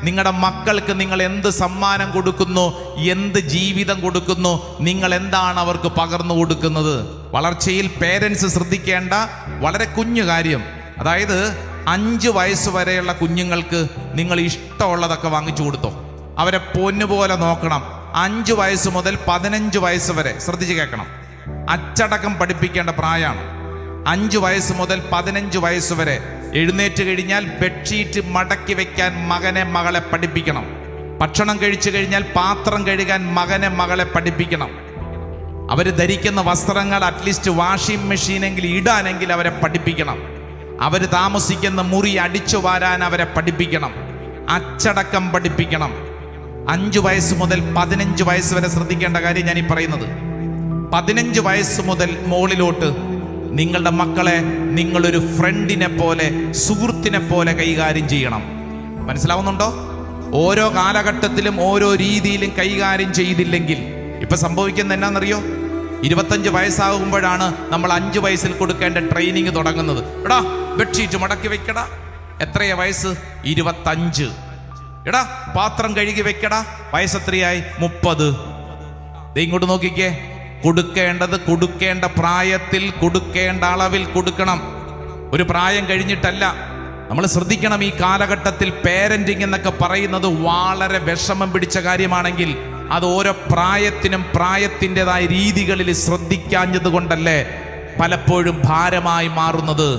നിങ്ങളുടെ മക്കൾക്ക് നിങ്ങൾ എന്ത് സമ്മാനം കൊടുക്കുന്നു, എന്ത് ജീവിതം കൊടുക്കുന്നു, നിങ്ങൾ എന്താണ് അവർക്ക് പകർന്നു കൊടുക്കുന്നത്? വളർച്ചയിൽ പേരൻസ് ശ്രദ്ധിക്കേണ്ട വളരെ കുഞ്ഞു കാര്യം, അതായത് 5 വയസ്സ് വരെയുള്ള കുഞ്ഞുങ്ങൾക്ക് നിങ്ങൾ ഇഷ്ടമുള്ളതൊക്കെ വാങ്ങിച്ചു കൊടുത്തോ. അവരെ പൊന്നുപോലെ നോക്കണം. 5 വയസ്സ് മുതൽ 15 വയസ്സ് വരെ ശ്രദ്ധിച്ച് കേൾക്കണം. അച്ചടക്കം പഠിപ്പിക്കേണ്ട പ്രായമാണ്. 5 വയസ്സ് മുതൽ 15 വയസ്സ് വരെ എഴുന്നേറ്റ് കഴിഞ്ഞാൽ ബെഡ്ഷീറ്റ് മടക്കി വെക്കാൻ മകനെ മകളെ പഠിപ്പിക്കണം. ഭക്ഷണം കഴിച്ചു കഴിഞ്ഞാൽ പാത്രം കഴുകാൻ മകനെ മകളെ പഠിപ്പിക്കണം. അവർ ധരിക്കുന്ന വസ്ത്രങ്ങൾ അറ്റ്ലീസ്റ്റ് വാഷിംഗ് മെഷീനെങ്കിൽ ഇടാനെങ്കിൽ അവരെ പഠിപ്പിക്കണം. അവർ താമസിക്കുന്ന മുറി അടിച്ചു വാരാൻ അവരെ പഠിപ്പിക്കണം. അച്ചടക്കം പഠിപ്പിക്കണം. 5 വയസ്സ് മുതൽ 15 വയസ്സ് വരെ ശ്രദ്ധിക്കേണ്ട കാര്യം ഞാൻ ഈ പറയുന്നത്. 15 വയസ്സ് മുതൽ മുകളിലോട്ട് നിങ്ങളുടെ മക്കളെ നിങ്ങളൊരു ഫ്രണ്ടിനെ പോലെ, സുഹൃത്തിനെ പോലെ കൈകാര്യം ചെയ്യണം. മനസ്സിലാവുന്നുണ്ടോ? ഓരോ കാലഘട്ടത്തിലും ഓരോ രീതിയിലും കൈകാര്യം ചെയ്തില്ലെങ്കിൽ ഇപ്പൊ സംഭവിക്കുന്നത് എന്നാന്നറിയോ? 25 വയസ്സാകുമ്പോഴാണ് നമ്മൾ 5 വയസ്സിൽ കൊടുക്കേണ്ട ട്രെയിനിങ് തുടങ്ങുന്നത്. എടാ ബെഡ്ഷീറ്റ് മടക്കി വെക്കടാ. എത്രയാ വയസ്സ്? 25. എടാ പാത്രം കഴുകി വെക്കടാ. വയസ്സ് എത്രയായി? 30. ഇങ്ങോട്ട് നോക്കിക്കേ. കൊടുക്കേണ്ടത് കൊടുക്കേണ്ട പ്രായത്തിൽ, കൊടുക്കേണ്ട അളവിൽ കൊടുക്കണം. ഒരു പ്രായം കഴിഞ്ഞിട്ടല്ല. നമ്മൾ ശ്രദ്ധിക്കണം. ഈ കാലഘട്ടത്തിൽ പേരന്റിങ് എന്നൊക്കെ പറയുന്നത് വളരെ വിഷമം പിടിച്ച കാര്യമാണെങ്കിൽ അത് ഓരോ പ്രായത്തിനും പ്രായത്തിൻ്റെതായ രീതികളിൽ ശ്രദ്ധിക്കാഞ്ഞത് കൊണ്ടല്ലേ പലപ്പോഴും ഭാരമായി മാറുന്നത്.